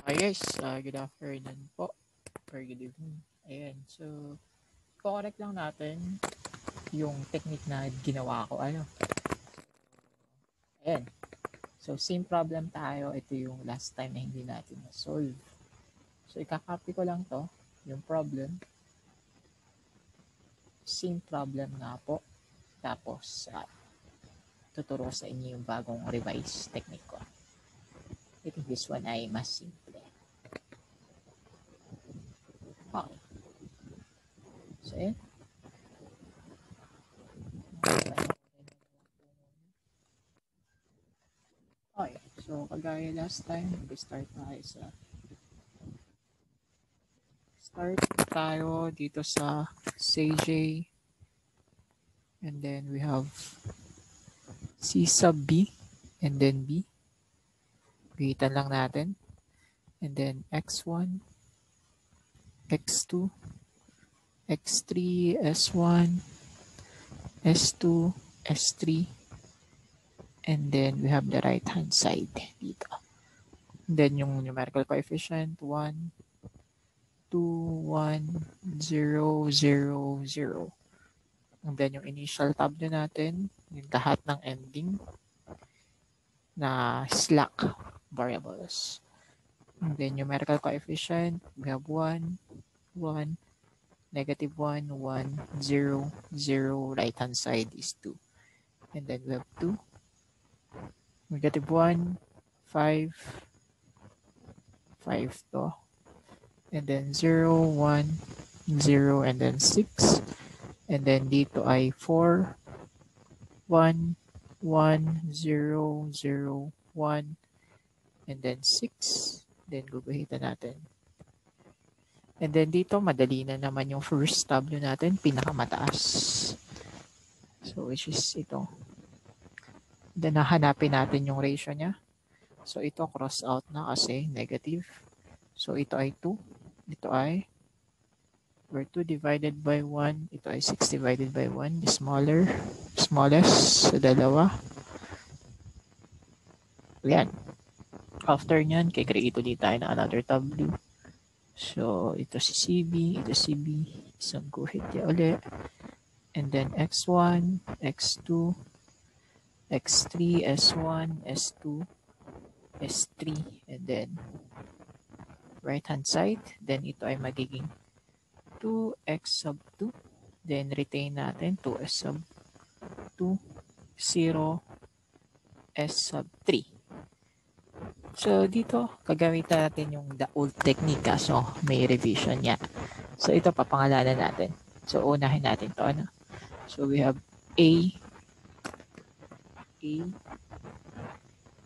Hi guys, good afternoon po or good evening. Ayan, so correct lang natin yung technique na ginawa ko. Ayan. So same problem tayo. Ito yung last time na hindi natin na-solve. So ikakopy ko lang to, yung problem. Same problem nga po. Tapos tuturo sa inyo yung bagong revised technique ko. I think this one ay mas simple. Okay. So ayan. Okay. So kagaya last time, mag-start tayo dito sa CJ, and then we have C sub B and then B. Gitan lang natin. And then X1, X2, X3, S1, S2, S3, and then we have the right hand side dito. And then yung numerical coefficient 1, 2, 1, 0, 0, 0. And then yung initial tableau natin, yung lahat ng ending na slack variables. And then numerical coefficient, we have 1, 1, negative 1, 1, 0, 0. Right hand side is 2. And then we have 2, negative 1, 5, 5 to. And then 0, 1, 0, and then 6. And then dito ay 4, 1, 1, 0, 0, 1, and then 6. Then guguhitan natin. And then dito, madali na naman yung first tableau natin, pinakamataas. So, which is ito. Then, nahanapin natin yung ratio niya. So, ito cross out na kasi negative. So, ito ay 2. Ito ay where 2 divided by 1. Ito ay 6 divided by 1. Smallest sa dalawa. Yan. After nyan, kikreate ulit tayo ng another tableau. So, ito si CB, ito si B. Isang guhit niya ulit. And then X1, X2, X3, S1, S2, S3, and then right hand side. Then ito ay magiging 2x sub 2. Then retain natin 2s sub 2, 0, s sub 3. So dito, gagamitan natin yung the old technique so may revision niya. So ito papangalanan natin. So unahin natin to ano. So we have A,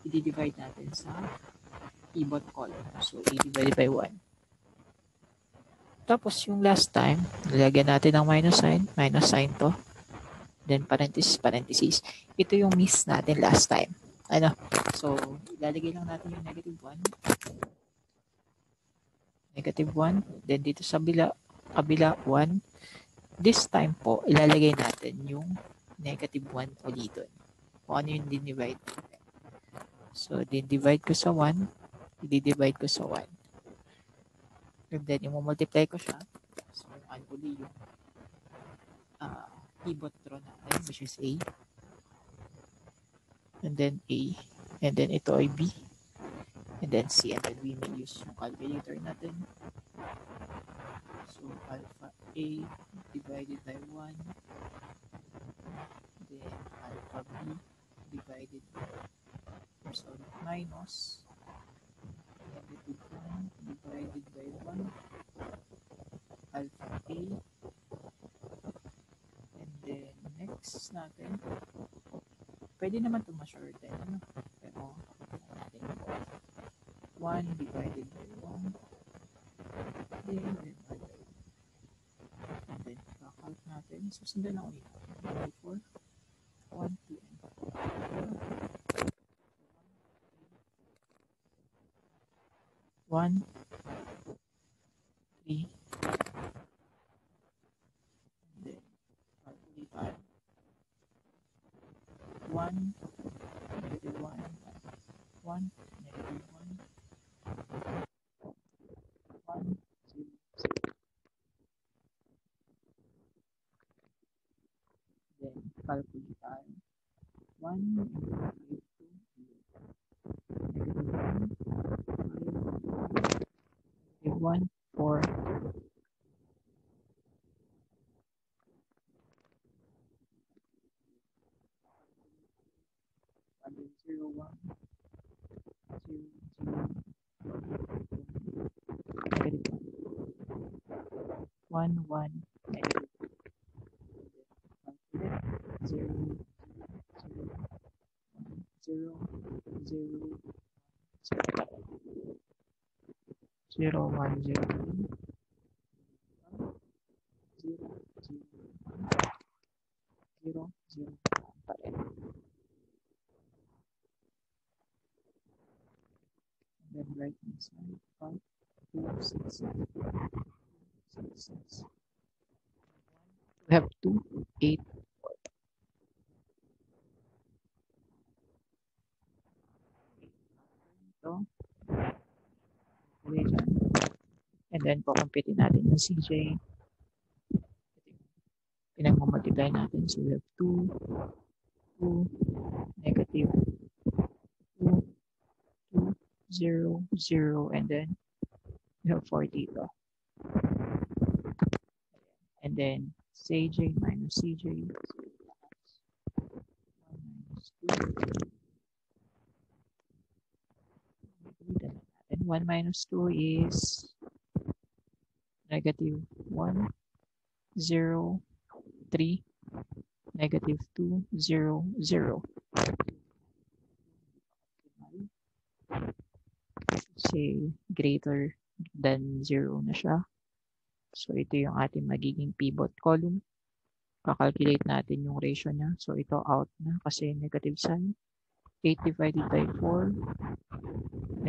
i-divide natin sa pivot column. So A divided by 1. Tapos yung last time, nilagyan natin ng minus sign to. Then parenthesis. Ito yung miss natin last time. Ano? So, ilalagay lang natin yung negative 1. Negative 1. Then dito sa kabila 1. This time po, ilalagay natin yung negative 1 ulit doon. Kung ano yung dinivide. So, din-divide ko sa 1. I-divide ko sa 1. And then, i-multiply ko siya. So, ano ulit yung pivot row natin, which is A. And then A. And then ito ay B. And then C. And then we may use yung calculator natin. So, alpha A divided by 1. Then alpha B divided by minus negative 1 divided by 1. Alpha A. And then next natin, pwede naman ito ma-shorten. Ano? Pero, natin 1 divided by 1. Then, and then, calc natin. So, sundan lang ulit. 1 by 4. 1, 2, and 4. 1, 3, and then, calculate tayo. 1, negative 1, 1, negative 1, Calculate tayo. 1 and then 1, 4, 0, 1, 0, 0, negative 1, 1, negative 0, 0, 0, 0, 1, 0, 0, 0, 0, pa rin. And then right hand side, 5, 2, 6, 6, 6, 6. We have 2, 8, 4. Ito. Okay, dyan. And then, kukumpitin natin yung CJ. Pinag-multiply natin. So, we have 2, 2, negative 2, 2, 0, 0, and then we have 4 dito. And then CJ minus CJ. 1 minus 2 is negative 1, 0, 3, negative 2, 0, 0. Kasi greater than 0 na siya. So, ito yung ating magiging pivot column. Kakalculate natin yung ratio niya. So, ito out na kasi negative sign. 8 divided by 4.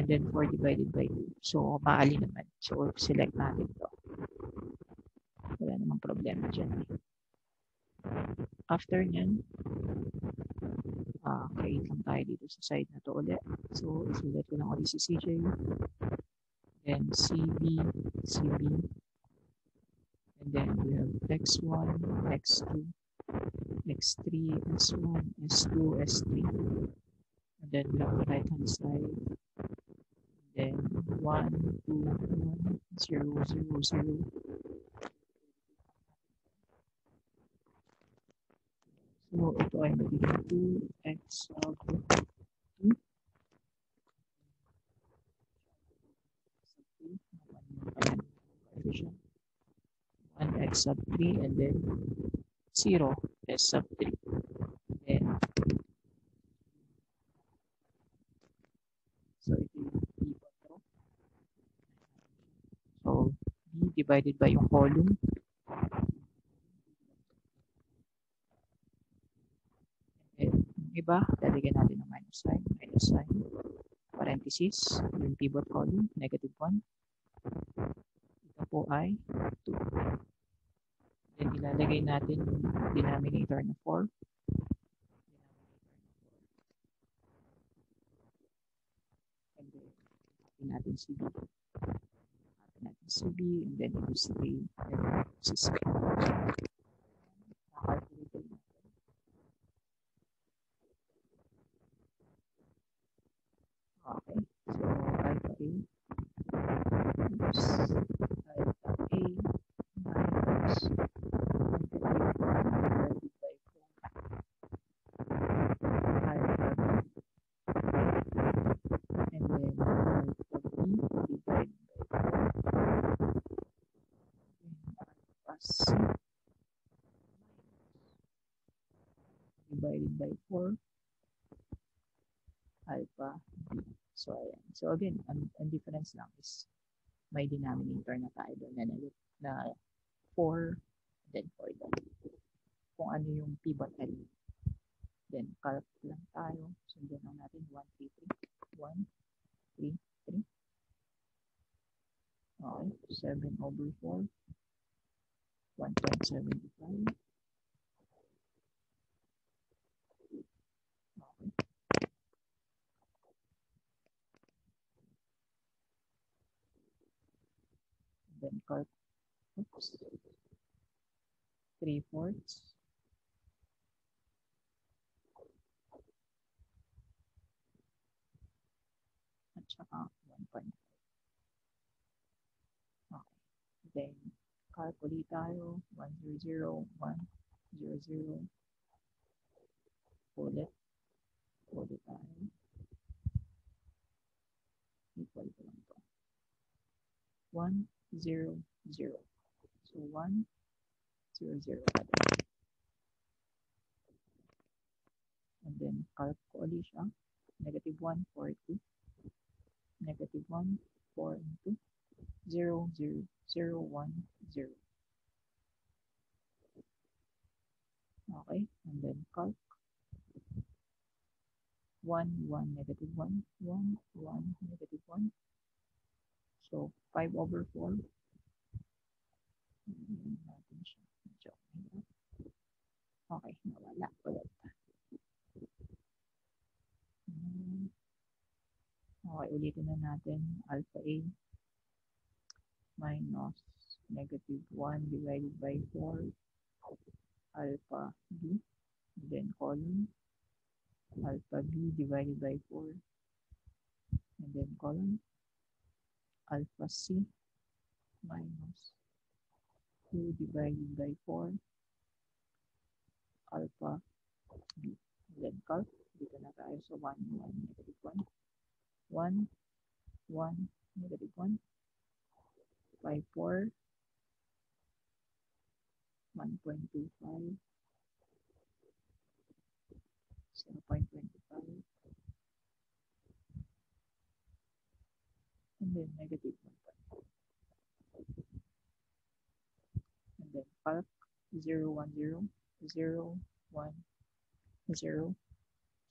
And then 4 divided by 2. So, maali naman. So, select natin ito. Wala namang problema dyan. After nyan, create lang tayo dito sa side na to ulit. So, isulat ko lang ulit si CJ. Then, CB, CB. And then, we have X1, X2, X3, S1, S2, S3. And then, we have the right hand side. Then, 1, 2, 1, 0, 0, 0. So, ito ay magiging 2x sub 2. 1x sub 3 and then 0 s sub 3. Then, so ito yung pivot row. So, B divided by yung column. And yung iba, lalagyan natin ng minus sign, parenthesis, yung pivot column, negative 1. Ito po ay 2. Then, ilalagay natin yung denominator na 4. And then, natin si B. Natin si B, and then ito si A, and then si C. Calculate natin. Okay, so alpha A, oops, alpha A minus negative 1 divided by 4 alpha B, and then alpha B divided by 4, and alpha C divided by 4 alpha B. So, ayan. So, again, ang difference lang is may denominator na tayo doon na 4, then 4 doon. Kung ano yung pivot element. Then, calc lang tayo. Sundan lang natin 1, 3, 3. 1, 3, 3. Okay. 7 over 4. 1.75. Okay. Then, calc. Oops. 3/4. saka 1.5. Okay. Then, calculate tayo. 100, 100. Ulit tayo. Equal ko lang to. 100. So, 100. And then, calc ko ulit siya. Negative 1, 4, 2. Negative 1, 4, and 2. 0, 0, 0, 1, 0. Okay, and then calc 1, 1, negative 1, 1, 1, negative 1. So, 5 over 4. Natin siya. Medyo mahirap. Okay, nawala ulit. Okay, ulitin na natin. Alpha A minus negative 1 divided by 4 alpha B. Then column alpha B divided by 4. And then column alpha C minus 2 divided by 4 alpha B. Then calc, dito na tayo sa 1, 1, negative 1. 1, 1, negative 1. 5, 4, 1.25, 0.25, and then negative 1. And then calc 0, 1, 0, 0, 1, 0,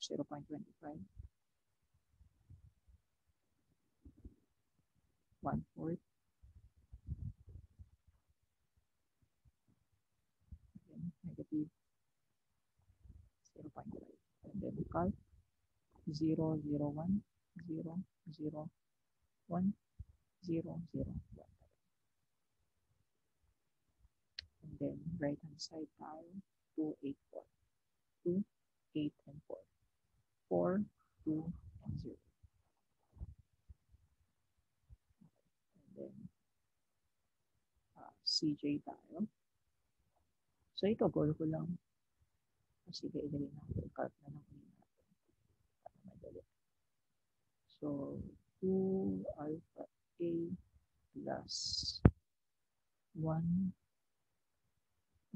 0.25, 1/4, then negative 0.5. And then calc 0, 0, 1, 0, 0, 1, 0, 0, 1. And then right hand side tayo, 2, 8, 4. 2, 8, and 4. 4, 2, and 0. And then CJ tayo. So ito, goal ko lang. Sige, idali natin. Calc na lang ulit natin. Para madali. So, 2 alpha A plus 1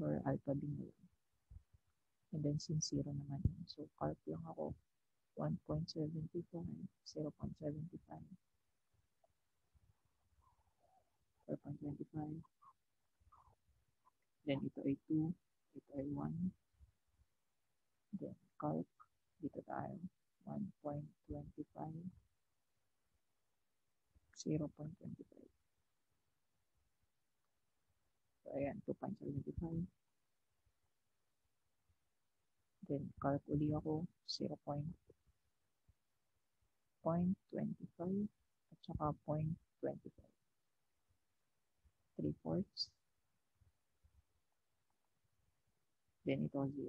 or alpha B na lang. And then, since 0 naman yun. So, calc lang ako. 1.75, 0.75, 4.25. Then, ito ay 2. Ito ay 1. Then, calc. Dito tayo. 1.25, 0.25. So, ayan, 2.75. Then, calc uli ako, 0.25 at saka 0.25. 3/4. Then, ito 0.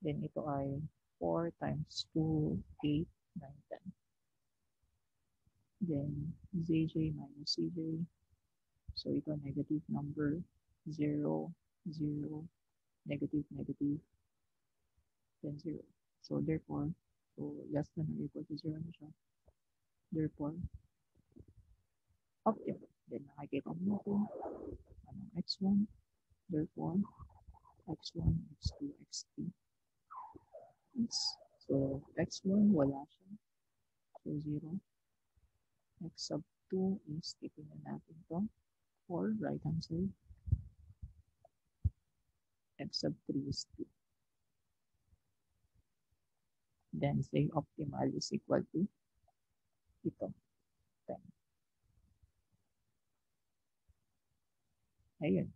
Then, ito ay 4 times 2, 8, 9, 10. Then, ZJ minus CJ. So, ito negative number, 0, 0, negative, negative, then 0. So, therefore, less than or equal to 0 na siya. Therefore, optimum. Then, nakikita mo natin anong x1. Therefore, x1, x2, x3. So, x1, wala siya. So, 0. X sub 2 is, titingnan natin to. 4, right hand side. X sub 3 is 2. Then, say optimal is equal to ito, 10. Ayun.